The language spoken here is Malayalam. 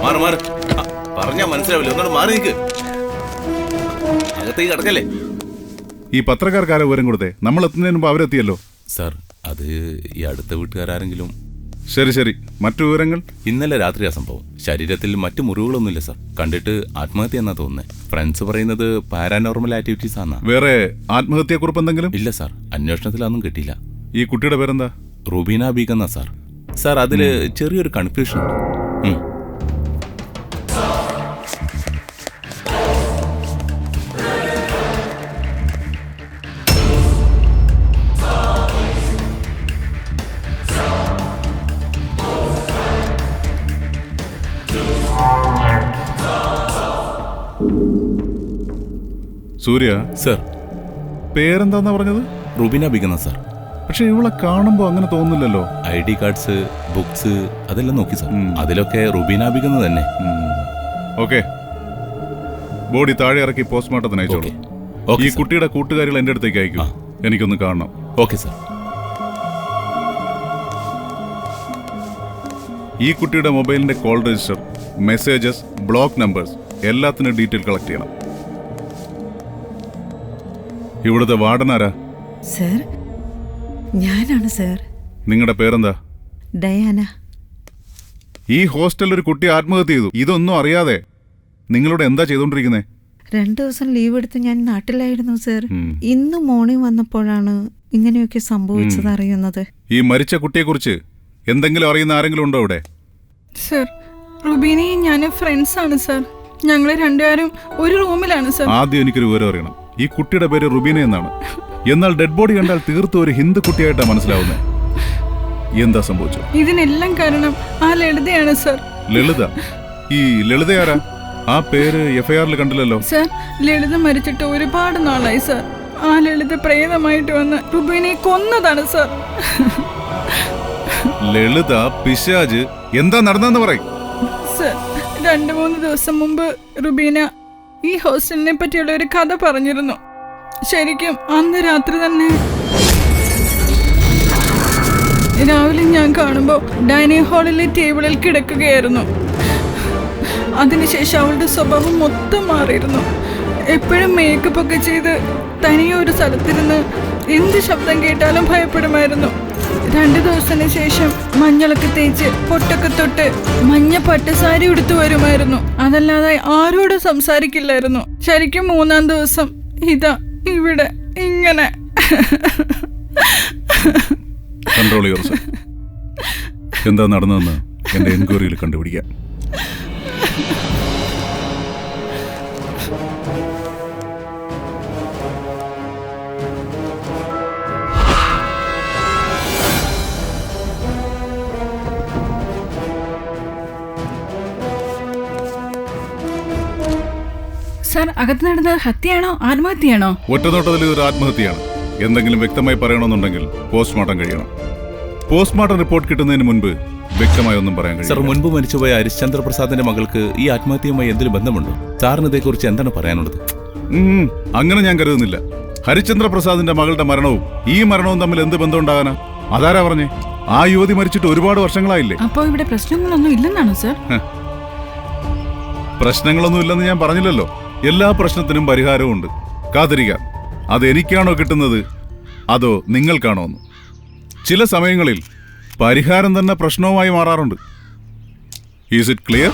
മാറ് മാറ്. പറഞ്ഞാ മനസ്സിലാവില്ല, ഒന്നോട് മാറി നിൽക്ക്. അകത്തേക്ക് കിടക്കല്ലേ. ഈ പത്രക്കാർക്കാരെ വിവരം കൊടുത്തേ? നമ്മൾ എത്തുന്നതിന് മുമ്പ് അവരെത്തിയല്ലോ. സാർ, അത് ഈ അടുത്ത വീട്ടുകാരെങ്കിലും. ശരി ശരി, മറ്റു വിവരങ്ങൾ? ഇന്നലെ രാത്രിയാ സംഭവം. ശരീരത്തിൽ മറ്റു മുറിവുകളൊന്നുമില്ല സാർ. കണ്ടിട്ട് ആത്മഹത്യ എന്നാ തോന്നുന്നത്. ഫ്രണ്ട്സ് പറയുന്നത് പാരാനോർമൽ ആക്ടിവിറ്റീസ് ആണെന്നാ. വേറെ ആത്മഹത്യക്കുറിപ്പ് എന്തെങ്കിലും? ഇല്ല സാർ, അന്വേഷണത്തിലൊന്നും കിട്ടിയില്ല. ഈ കുട്ടിയുടെ പേരെന്താ? റുബീന ബീഗ് എന്നാ സാർ. സാർ, അതില് ചെറിയൊരു കൺഫ്യൂഷൻ ഉണ്ട്. സൂര്യ സർ, പേരെന്താന്നാ പറഞ്ഞത്? റുബീന ബീഗ് എന്നാ സാർ. പക്ഷെ ഇവളെ കാണുമ്പോ അങ്ങനെ തോന്നുന്നില്ലല്ലോ. ID കാർഡ്സ്, ബുക്സ് അതെല്ലാം നോക്കി സാർ. അതിലൊക്കെ റുബീന ബീഗ് എന്ന് തന്നെ. ഓക്കെ, ബോഡി താഴെ ഇറക്കി പോസ്റ്റ്മോർട്ടത്തിന് അയച്ചോളൂ. ഈ കുട്ടിയുടെ കൂട്ടുകാരികൾ എന്റെ അടുത്തേക്ക് അയക്കൂ, എനിക്കൊന്ന് കാണണം. Okay sir. ഈ കുട്ടിയുടെ മൊബൈലിന്റെ call register, messages, block numbers എല്ലാത്തിനും ഡീറ്റെയിൽ കളക്ട് ചെയ്യണം. ഇവിടുത്തെ വാർഡനാരാ? സർ, ഞാനാണ് സർ. നിങ്ങളുടെ പേരെന്താ? ഡയാന. ഈ ഹോസ്റ്റലിൽ ഒരു കുട്ടി ആത്മഹത്യ ചെയ്തു. ഇതൊന്നും അറിയാതെ നിങ്ങളോട് എന്താ ചെയ്തോണ്ടിരിക്കുന്നത്? 2 ദിവസം ലീവ് എടുത്ത് ഞാൻ നാട്ടിലായിരുന്നു സർ. ഇന്ന് മോർണിംഗ് വന്നപ്പോഴാണ് ഇങ്ങനെയൊക്കെ സംഭവിച്ചത് അറിയുന്നത്. ഈ മരിച്ച കുട്ടിയെക്കുറിച്ച് എന്തെങ്കിലും അറിയുന്ന ആരെങ്കിലും ഉണ്ടോ ഇവിടെ? സർ, റുബീനയും ഞാനും ഫ്രണ്ട്സ് ആണ് സർ. ഞങ്ങൾ രണ്ടുപേരും ഒരു റൂമിലാണ് സർ. ആദ്യം എനിക്കൊരു വിവരം അറിയണം. ഈ കുട്ടിയുടെ പേര് റുബീന എന്നാണ്. എന്നാൽ ഡെഡ് ബോഡി കണ്ടാൽ തീർത്തും ഒരു ഹിന്ദു കുട്ടിയായിട്ടാണ് മനസ്സിലാവുന്നത്. എന്താ സംഭവിച്ചത്? ഇതിനെല്ലാം കാരണം ആ ലളിതയാണ് സർ. ലളിത? ഈ ലളിത ആരാ? ആ പേര് FIR കണ്ടില്ലല്ലോ. സർ, ലളിത മരിച്ചിട്ട് ഒരുപാട് നാളായി സർ. ആ ലളിത പ്രേതമായിട്ട് വന്ന് റുബീനയെ കൊന്നതാണ് സർ. ലളിത, പിശാജ്, എന്താ നടന്നെന്ന് പറയും. സർ, 2-3 ദിവസം മുമ്പ് റുബീന ഈ ഹോസ്റ്റലിനെ പറ്റിയുള്ള ഒരു കഥ പറഞ്ഞിരുന്നു. ശരിക്കും അന്ന് രാത്രി തന്നെ രാവിലെ ഞാൻ കാണുമ്പോൾ ഡൈനിങ് ഹാളിലെ ടേബിളിൽ കിടക്കുകയായിരുന്നു. അതിനുശേഷം അവളുടെ സ്വഭാവം മൊത്തം മാറിയിരുന്നു. എപ്പോഴും മേക്കപ്പ് ഒക്കെ ചെയ്ത് തനിയെ ഒരു സ്ഥലത്തിരുന്ന് എന്ത് ശബ്ദം കേട്ടാലും ഭയപ്പെടുമായിരുന്നു. 2 ദിവസത്തിന് ശേഷം മഞ്ഞളൊക്കെ തേച്ച് പൊട്ടൊക്കെ തൊട്ട് മഞ്ഞ പട്ടുസാരി ഉടുത്തു വരുമായിരുന്നു. അതല്ലാതെ ആരോടും സംസാരിക്കില്ലായിരുന്നു. ശരിക്കും 3-ാം ദിവസം ഇതാ ഇവിടെ ഇങ്ങനെ. Control your self. എന്താ നടന്നതെന്ന് എന്റെ എൻക്വയറിയിൽ കണ്ടുപിടിക്കാം. സർ, അകത്ത് നടന്നത് ഹത്യയാണോ ആത്മഹത്യയാണോ? ഒറ്റനോട്ടത്തിൽ ഒരു ആത്മഹത്യയാണ്. എന്തെങ്കിലും വ്യക്തമായി പറയണമെന്നുണ്ടെങ്കിൽ പോസ്റ്റ്മോർട്ടം കഴിയണം. പോസ്റ്റ്മോർട്ടം റിപ്പോർട്ട് കിട്ടുന്നതിന് മുൻപ് വ്യക്തമായി ഒന്നും പറയാൻ കഴിയും. സർ, മുൻപ് മരിച്ചുപോയ ഹരിശ്ചന്ദ്ര പ്രസാദിന്റെ മകൾക്ക് ഈ ആത്മഹത്യയുമായി എന്തെങ്കിലും ബന്ധമുണ്ടോ? സാറിന് ഇതേക്കുറിച്ച് എന്താണ് പറയാനുള്ളത്? അങ്ങനെ ഞാൻ കരുതുന്നില്ല. ഹരിശ്ചന്ദ്ര പ്രസാദിന്റെ മകളുടെ മരണവും ഈ മരണവും തമ്മിൽ എന്ത് ബന്ധം ഉണ്ടാകാനാ? അതാരാ പറഞ്ഞേ? ആ യുവതി മരിച്ചിട്ട് ഒരുപാട് വർഷങ്ങളായില്ലേ? അപ്പോ ഇവിടെ പ്രശ്നങ്ങളൊന്നും ഇല്ലെന്നാണോ സർ? പ്രശ്നങ്ങളൊന്നും ഇല്ലെന്ന് ഞാൻ പറഞ്ഞില്ലല്ലോ. എല്ലാ പ്രശ്നത്തിനും പരിഹാരവും ഉണ്ട്. കാത്തിരിക്കാം, അത് എനിക്കാണോ കിട്ടുന്നത് അതോ നിങ്ങൾക്കാണോ എന്ന്. ചില സമയങ്ങളിൽ പരിഹാരം തന്നെ പ്രശ്നവുമായി മാറാറുണ്ട്. Is it clear?